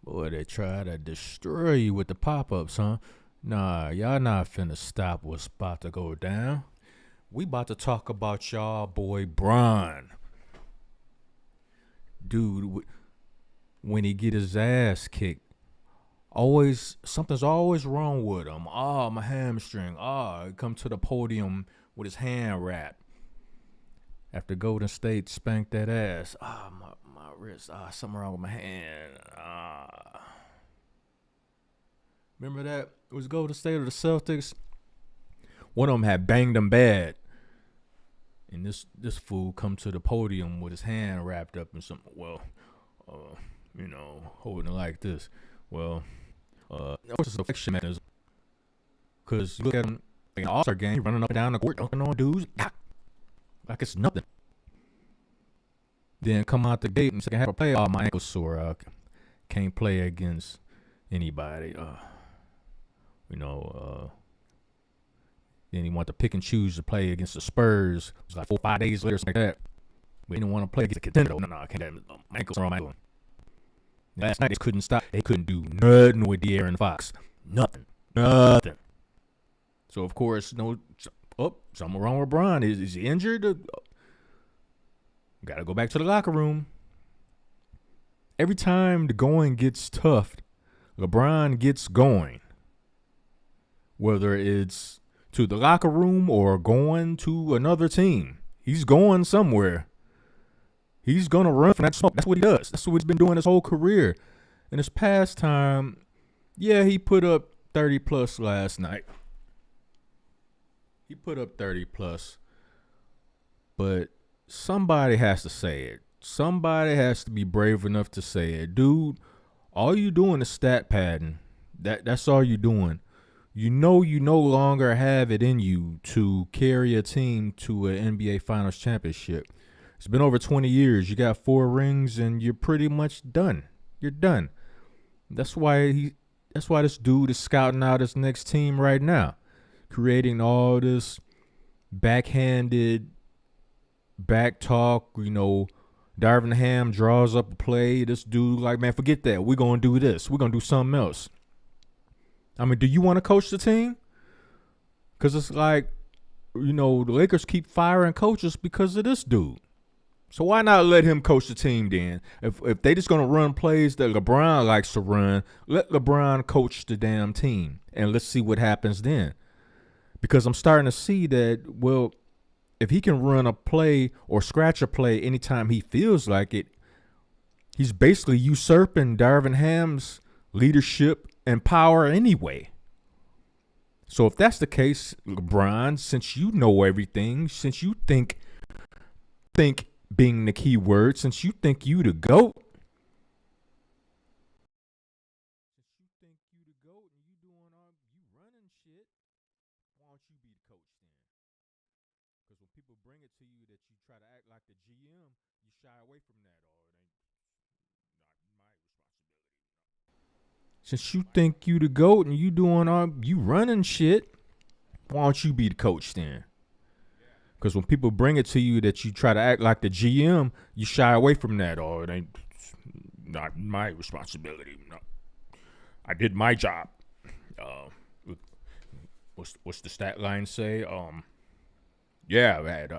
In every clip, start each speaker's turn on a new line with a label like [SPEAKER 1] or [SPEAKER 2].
[SPEAKER 1] Boy, they try to destroy you with the pop-ups, huh? Nah, y'all not finna stop what's about to go down. We about to talk about y'all boy Bron. Dude, when he get his ass kicked, always something's always wrong with him. My hamstring. He come to the podium with his hand wrapped. After Golden State spanked that ass. My wrist. Something wrong with my hand. Remember that? It was Golden State or the Celtics. One of them had banged him bad. And this fool come to the podium with his hand wrapped up in something. Holding it like this. That was a deflection mechanism. Because you look at him in an all-star game, running up and down the court, dunking on dudes, like it's nothing. Then come out the gate and second half of play, my ankle's sore. Can't play against anybody. Then he wanted to pick and choose to play against the Spurs. It was like 4 or 5 days later, something like that. But he didn't want to play against a contender. No, I can't. My ankle's on my ankle. Last night they couldn't stop. They couldn't do nothing with De'Aaron Fox. Nothing. So of course, something wrong with Bron. Is he injured? Got to go back to the locker room. Every time the going gets tough, LeBron gets going. Whether it's to the locker room or going to another team, he's going somewhere. He's going to run from that smoke. That's what he does. That's what he's been doing his whole career. In his past time, he put up 30 plus last night. He put up 30 plus. But somebody has to say it. Somebody has to be brave enough to say it. Dude, all you doing is stat padding. That's all you doing. You know you no longer have it in you to carry a team to an NBA Finals championship. It's been over 20 years. You got 4 rings, and you're pretty much done. You're done. That's why this dude is scouting out his next team right now, creating all this backhanded back talk. Darvin Ham draws up a play. This dude like, man, forget that. We're gonna do this. We're gonna do something else. I mean, do you want to coach the team? Because it's like, the Lakers keep firing coaches because of this dude. So why not let him coach the team then? If they just going to run plays that LeBron likes to run, let LeBron coach the damn team. And let's see what happens then. Because I'm starting to see that, if he can run a play or scratch a play anytime he feels like it, he's basically usurping Darvin Ham's leadership and power anyway. So if that's the case, LeBron, since you know everything, since you think being the key word, since you think you the GOAT, and you running shit, why don't you be the coach then? Because when people bring it to you that you try to act like the GM, you shy away from that. It ain't not my responsibility. Since you think you the GOAT and you running shit, why don't you be the coach then? Because when people bring it to you that you try to act like the GM, you shy away from that. It ain't not my responsibility. No, I did my job. What's the stat line say? I had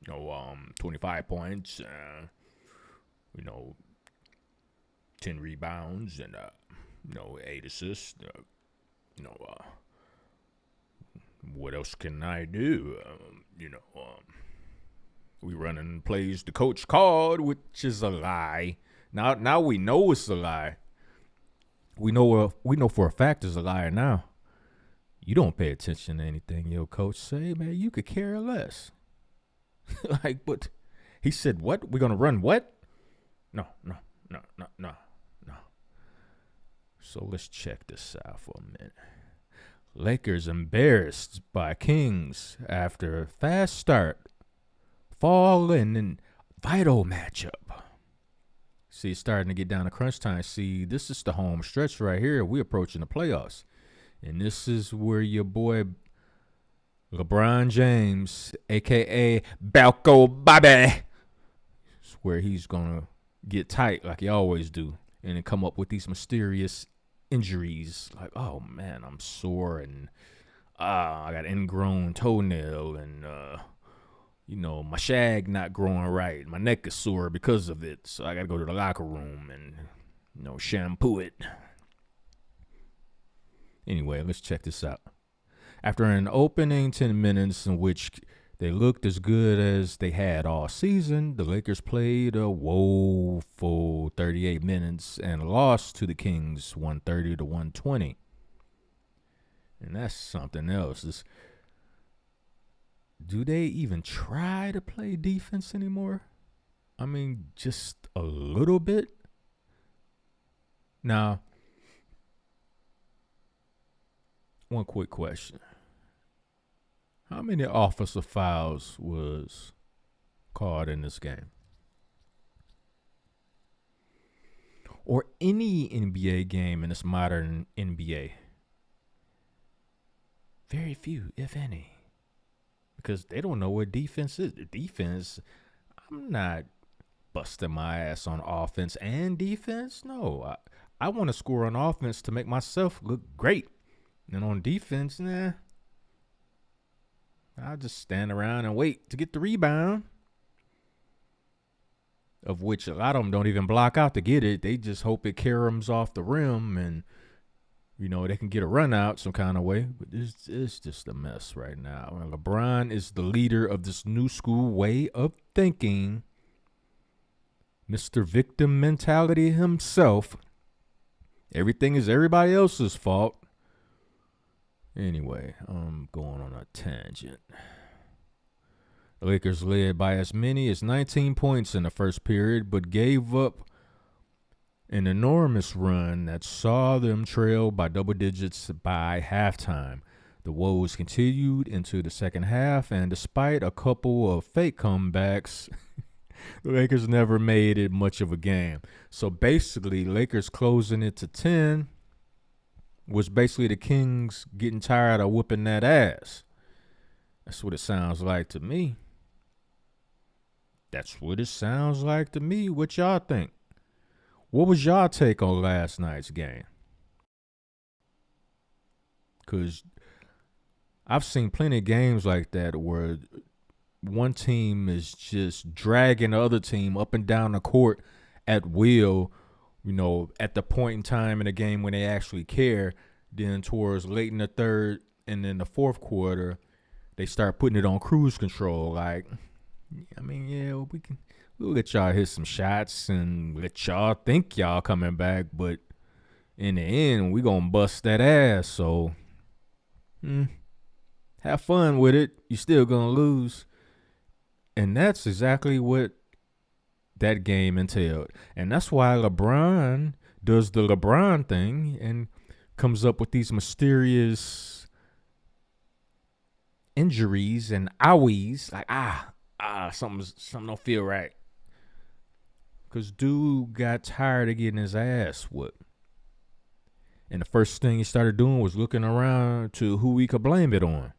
[SPEAKER 1] 25 points. 10 rebounds and 8 assists. What else can I do? We running plays the coach called, which is a lie. Now we know it's a lie. We know for a fact it's a lie now. You don't pay attention to anything your coach say, man. You could care less. But he said what? We're gonna run what? No. So let's check this out for a minute. Lakers embarrassed by Kings after a fast start, falling in vital matchup. See, it's starting to get down to crunch time. See, this is the home stretch right here. We're approaching the playoffs. And this is where your boy LeBron James, a.k.a. Balco Bobby, is where he's going to get tight like he always do. and then come up with these mysterious injuries. Like, oh man, I'm sore and I got ingrown toenail and my shag not growing right. My neck is sore because of it, so I gotta go to the locker room and shampoo it. Anyway, let's check this out. After an opening 10 minutes in which they looked as good as they had all season, the Lakers played a woeful 38 minutes and lost to the Kings 130 to 120. And that's something else. Do they even try to play defense anymore? I mean, just a little bit? Now, one quick question. How many offensive fouls was called in this game? Or any NBA game in this modern NBA? Very few, if any. Because they don't know what defense is. The defense, I'm not busting my ass on offense and defense. No, I want to score on offense to make myself look great. And on defense, I'll just stand around and wait to get the rebound. Of which a lot of them don't even block out to get it. They just hope it caroms off the rim and, they can get a run out some kind of way. But it's just a mess right now. And LeBron is the leader of this new school way of thinking. Mr. Victim mentality himself. Everything is everybody else's fault. Anyway, I'm going on a tangent. The Lakers led by as many as 19 points in the first period, but gave up an enormous run that saw them trail by double digits by halftime. The woes continued into the second half, and despite a couple of fake comebacks, the Lakers never made it much of a game. So basically, Lakers closing it to 10 was basically the Kings getting tired of whooping that ass. That's what it sounds like to me. That's what it sounds like to me. What y'all think? What was y'all take on last night's game? Because I've seen plenty of games like that where one team is just dragging the other team up and down the court at will, at the point in time in the game when they actually care. Then towards late in the third and then the fourth quarter, they start putting it on cruise control. Like, we'll let y'all hit some shots and let y'all think y'all coming back, but in the end, we gonna bust that ass. So, have fun with it. You still gonna lose. And that's exactly what that game entailed. And that's why LeBron does the LeBron thing and comes up with these mysterious injuries and owies. Like, something don't feel right. Because dude got tired of getting his ass whooped. And the first thing he started doing was looking around to who he could blame it on.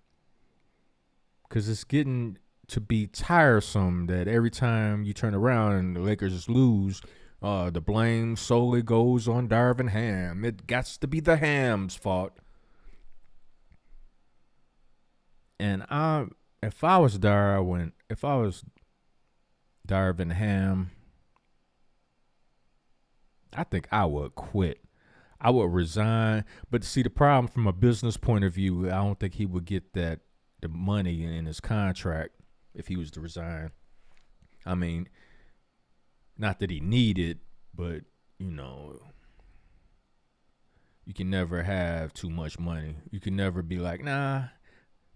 [SPEAKER 1] Because it's getting to be tiresome that every time you turn around and the Lakers lose, the blame solely goes on Darvin Ham. It gots to be the Ham's fault. And if I was Darvin Ham, I think I would quit. I would resign. But see, the problem from a business point of view, I don't think he would get the money in his contract if he was to resign. I mean, not that he needed, but, you can never have too much money. You can never be like, nah,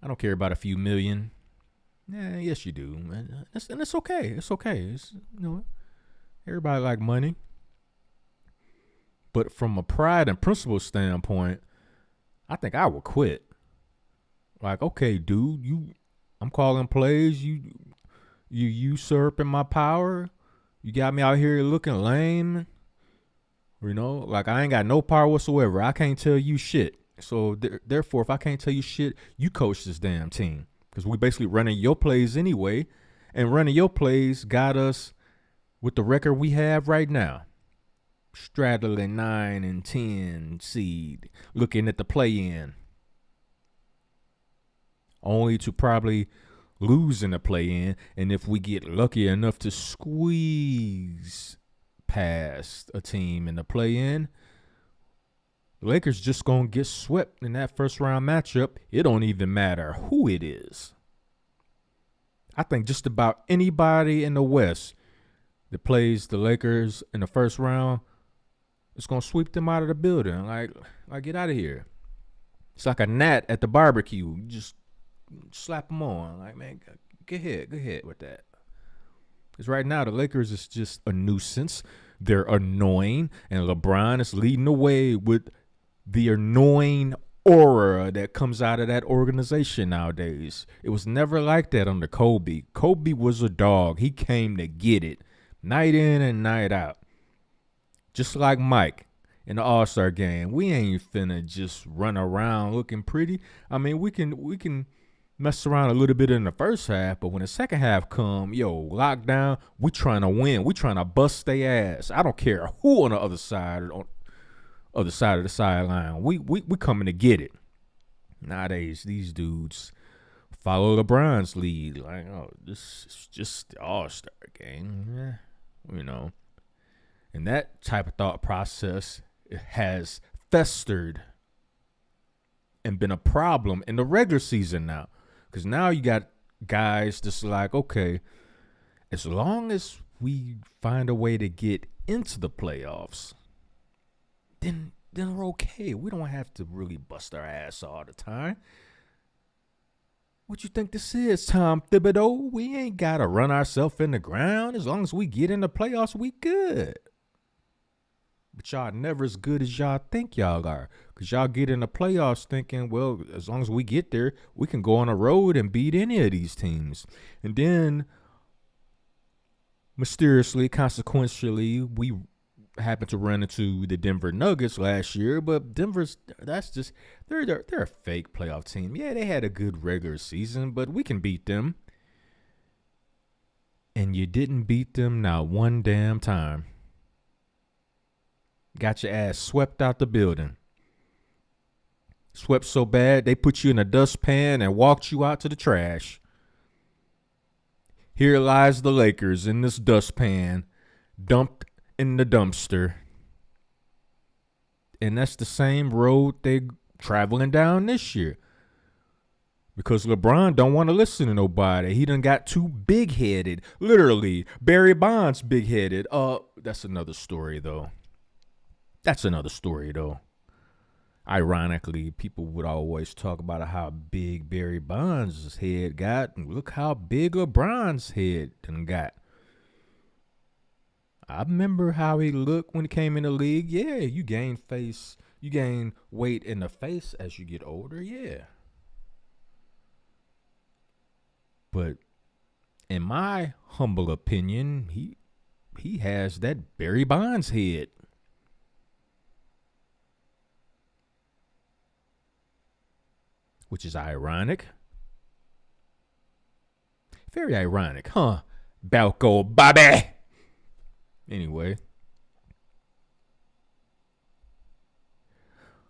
[SPEAKER 1] I don't care about a few million. Yeah, yes, you do, man. And it's okay. It's okay. It's, everybody like money. But from a pride and principle standpoint, I think I would quit. Like, okay, dude, I'm calling plays. You usurping my power. You got me out here looking lame. Like I ain't got no power whatsoever. I can't tell you shit. So therefore, if I can't tell you shit, you coach this damn team. Because we basically running your plays anyway. And running your plays got us with the record we have right now. straddling 9 and 10 seed, looking at the play-in, only to probably lose in the play-in. And if we get lucky enough to squeeze past a team in the play-in, the Lakers just gonna get swept in that first round matchup. It don't even matter who it is. I think just about anybody in the West that plays the Lakers in the first round, it's gonna sweep them out of the building. Like get out of here. It's like a gnat at the barbecue. You just slap them on. Like, man, go ahead with that. Because right now the Lakers is just a nuisance. They're annoying, and LeBron is leading the way with the annoying aura that comes out of that organization nowadays. It was never like that under Kobe. Kobe was a dog. He came to get it, night in and night out. Just like Mike in the All-Star game. We ain't finna just run around looking pretty. I mean, we can mess around a little bit in the first half, but when the second half come, lockdown, we trying to win. We trying to bust their ass. I don't care who on the other side or on other side of the sideline. We coming to get it. Nowadays, these dudes follow LeBron's lead. Like, oh, this is just the All-Star game. And that type of thought process has festered and been a problem in the regular season now. Because now you got guys just like, okay, as long as we find a way to get into the playoffs, then we're okay. We don't have to really bust our ass all the time. What you think this is, Tom Thibodeau? We ain't got to run ourselves in the ground. As long as we get in the playoffs, we good. But y'all never as good as y'all think y'all are. Because y'all get in the playoffs thinking, well, as long as we get there, we can go on a road and beat any of these teams. And then, mysteriously, consequentially, we happened to run into the Denver Nuggets last year. But Denver's, they're a fake playoff team. Yeah, they had a good regular season, but we can beat them. And you didn't beat them not one damn time. Got your ass swept out the building. Swept so bad, they put you in a dustpan and walked you out to the trash. Here lies the Lakers in this dustpan, dumped in the dumpster. And that's the same road they're traveling down this year. Because LeBron don't want to listen to nobody. He done got too big-headed. Literally, Barry Bonds big-headed. That's another story, though. Ironically, people would always talk about how big Barry Bonds' head got, and look how big LeBron's head done got. I remember how he looked when he came in the league. Yeah, you gain weight in the face as you get older, yeah. But in my humble opinion, he has that Barry Bonds head. Which is ironic. Very ironic, huh? Balco Bobby. Anyway.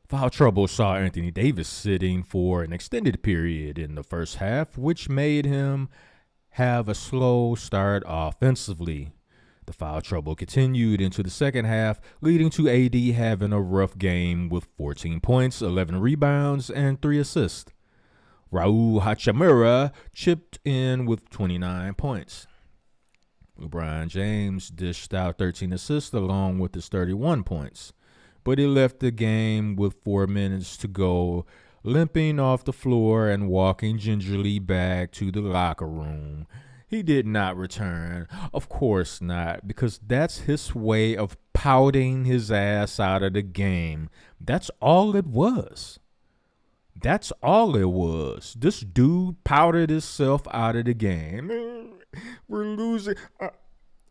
[SPEAKER 1] Foul trouble saw Anthony Davis sitting for an extended period in the first half, which made him have a slow start offensively. The foul trouble continued into the second half, leading to AD having a rough game with 14 points, 11 rebounds, and 3 assists. Raul Hachimura chipped in with 29 points. LeBron James dished out 13 assists along with his 31 points, but he left the game with 4 minutes to go, limping off the floor and walking gingerly back to the locker room. He did not return. Of course not, because that's his way of pouting his ass out of the game. That's all it was. That's all it was. This dude pouted himself out of the game. We're losing.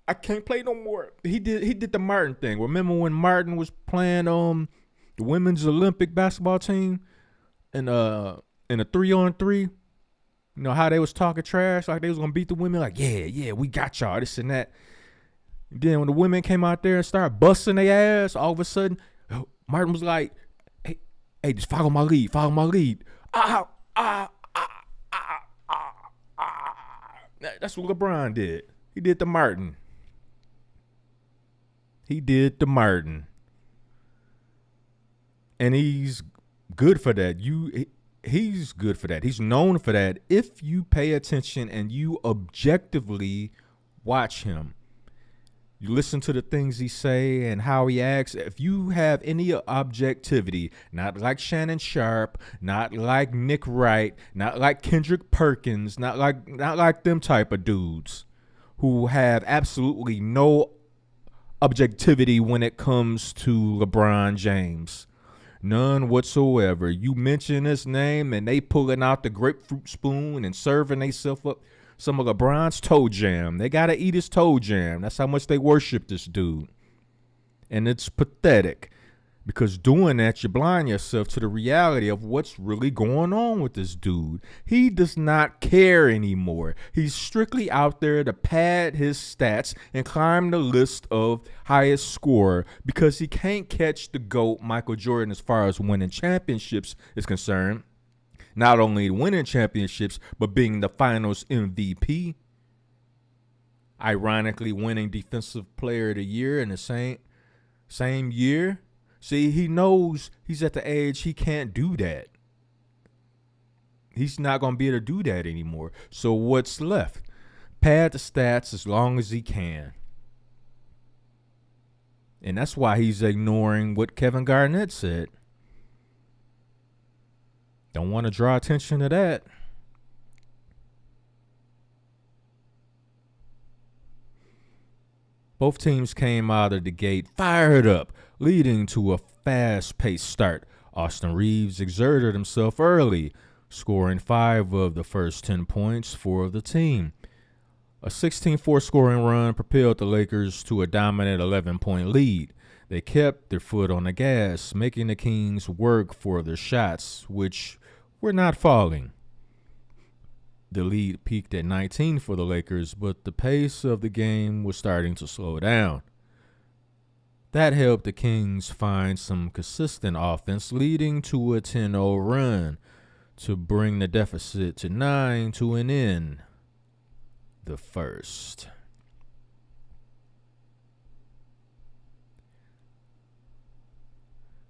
[SPEAKER 1] I can't play no more. He did the Martin thing. Remember when Martin was playing the women's Olympic basketball team in a 3-on-3? You know how they was talking trash, like they was gonna beat the women, like, yeah, we got y'all, this and that. Then when the women came out there and started busting their ass, all of a sudden, Martin was like, hey, just follow my lead, follow my lead. Ah, ah, ah, ah, ah, ah. That's what LeBron did. He did the Martin. He did the Martin. And he's good for that. He's good for that. He's known for that if you pay attention and you objectively watch him. You listen to the things he say and how he acts. If you have any objectivity, not like Shannon Sharp, not like Nick Wright, not like Kendrick Perkins, not like them type of dudes who have absolutely no objectivity when it comes to LeBron James. None whatsoever. You mention his name and they pulling out the grapefruit spoon and serving themselves up some of LeBron's toe jam. They got to eat his toe jam. That's how much they worship this dude. And it's pathetic because doing that, you blind yourself to the reality of what's really going on with this dude. He does not care anymore. He's strictly out there to pad his stats and climb the list of highest scorer because he can't catch the GOAT, Michael Jordan, as far as winning championships is concerned. Not only winning championships, but being the finals MVP. Ironically, winning Defensive Player of the Year in the same year. See, he knows he's at the age he can't do that. He's not going to be able to do that anymore. So what's left? Pad the stats as long as he can. And that's why he's ignoring what Kevin Garnett said. Don't want to draw attention to that. Both teams came out of the gate fired up, leading to a fast-paced start. Austin Reeves exerted himself early, scoring 5 of the first 10 points for the team. A 16-4 scoring run propelled the Lakers to a dominant 11-point lead. They kept their foot on the gas, making the Kings work for their shots, which were not falling. The lead peaked at 19 for the Lakers, but the pace of the game was starting to slow down. That helped the Kings find some consistent offense, leading to a 10-0 run to bring the deficit to 9 to an end the first.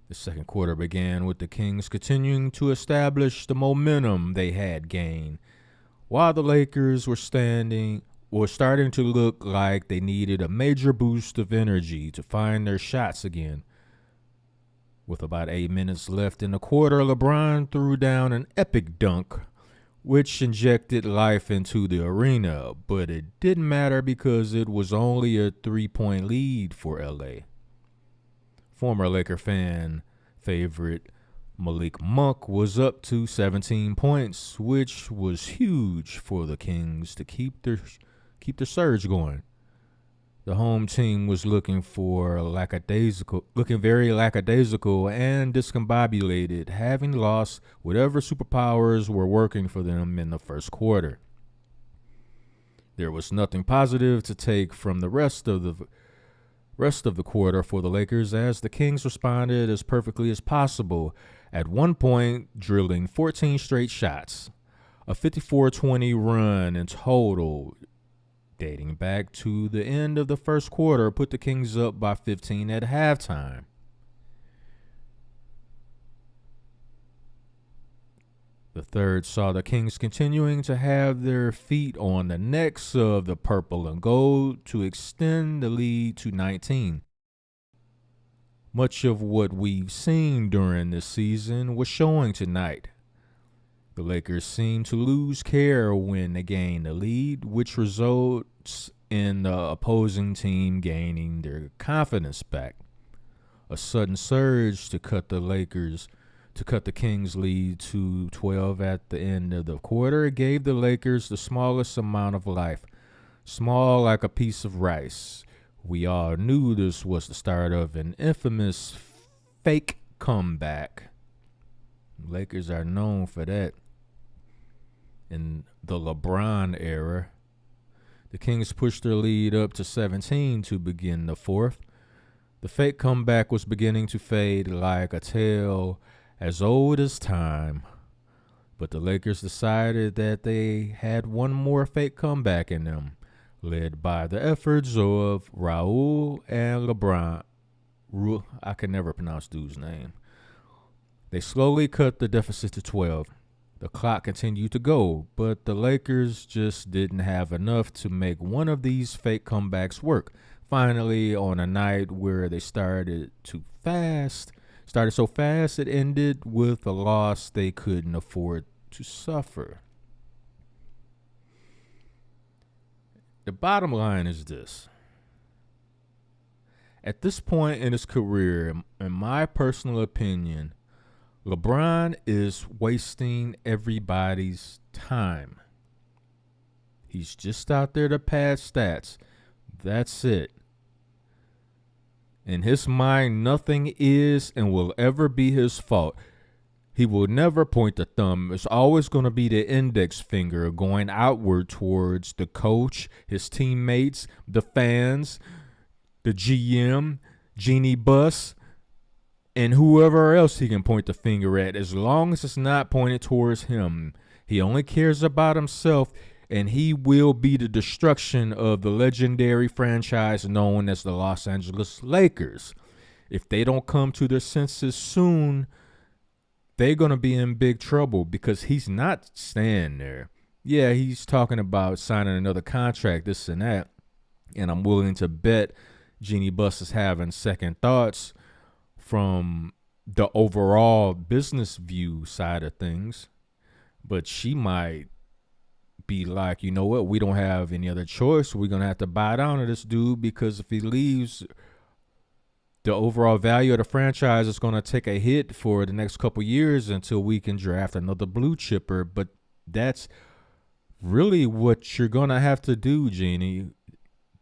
[SPEAKER 1] The second quarter began with the Kings continuing to establish the momentum they had gained, while the Lakers were starting to look like they needed a major boost of energy to find their shots again. With about 8 minutes left in the quarter, LeBron threw down an epic dunk, which injected life into the arena, but it didn't matter because it was only a 3-point lead for LA. Former Laker fan favorite Malik Monk was up to 17 points, which was huge for the Kings to keep their surge going. The home team was looking very lackadaisical and discombobulated, having lost whatever superpowers were working for them in the first quarter. There was nothing positive to take from the rest of the quarter for the Lakers, as the Kings responded as perfectly as possible, at one point drilling 14 straight shots, a 54-20 run in total dating back to the end of the first quarter put the Kings up by 15 at halftime. The third saw the Kings continuing to have their feet on the necks of the purple and gold to extend the lead to 19. Much of what we've seen during this season was showing tonight. The Lakers seemed to lose care when they gained the lead, which results in the opposing team gaining their confidence back. A sudden surge to cut the Kings' lead to 12 at the end of the quarter gave the Lakers the smallest amount of life, small like a piece of rice. We all knew this was the start of an infamous fake comeback. Lakers are known for that. In the LeBron era, The Kings pushed their lead up to 17 to begin the fourth. The fake comeback was beginning to fade like a tale as old as time. But the Lakers decided that they had one more fake comeback in them, led by the efforts of Raul and Lebron. I can never pronounce dude's name. They slowly cut the deficit to 12. The clock continued to go, but the Lakers just didn't have enough to make one of these fake comebacks work. Finally, on a night where they started so fast it ended with a loss they couldn't afford to suffer. The bottom line is this. At this point in his career, in my personal opinion, LeBron is wasting everybody's time. He's just out there to pad stats. That's it. In his mind, nothing is and will ever be his fault. He will never point the thumb. It's always going to be the index finger going outward towards the coach, his teammates, the fans, the GM, Jeannie Buss, and whoever else he can point the finger at, as long as it's not pointed towards him. He only cares about himself, and he will be the destruction of the legendary franchise known as the Los Angeles Lakers. If they don't come to their senses soon, they're going to be in big trouble because he's not staying there. Yeah, he's talking about signing another contract, this and that, and I'm willing to bet Jeannie Buss is having second thoughts from the overall business view side of things, but she might be like, you know what, we don't have any other choice. We're going to have to buy down to this dude because if he leaves, the overall value of the franchise is going to take a hit for the next couple years until we can draft another blue chipper. But that's really what you're going to have to do, Jeannie.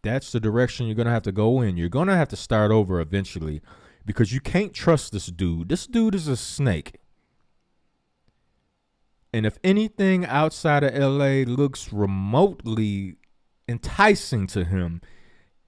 [SPEAKER 1] That's the direction you're going to have to go in. You're going to have to start over eventually because you can't trust this dude. This dude is a snake. And if anything outside of LA looks remotely enticing to him,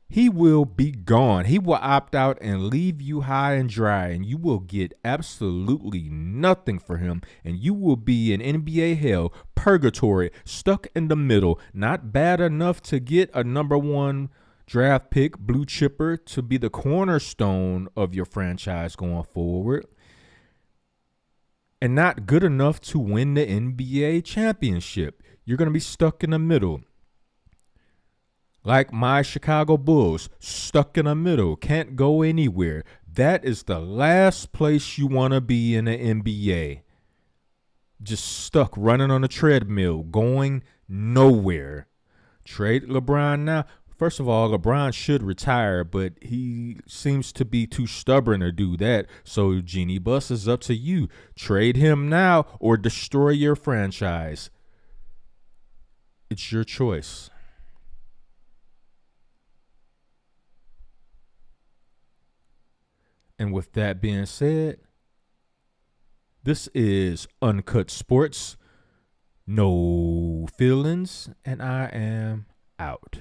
[SPEAKER 1] he will be gone. He will opt out and leave you high and dry, and you will get absolutely nothing for him. And you will be in NBA hell, purgatory, stuck in the middle, not bad enough to get a number one draft pick, blue chipper, to be the cornerstone of your franchise going forward, and not good enough to win the NBA championship. You're going to be stuck in the middle. Like my Chicago Bulls, stuck in the middle, can't go anywhere. That is the last place you want to be in the NBA. Just stuck running on a treadmill, going nowhere. Trade LeBron now. First of all, LeBron should retire, but he seems to be too stubborn to do that. So Jeannie Buss is up to you. Trade him now or destroy your franchise. It's your choice. And with that being said, this is Uncut Sports. No feelings, and I am out.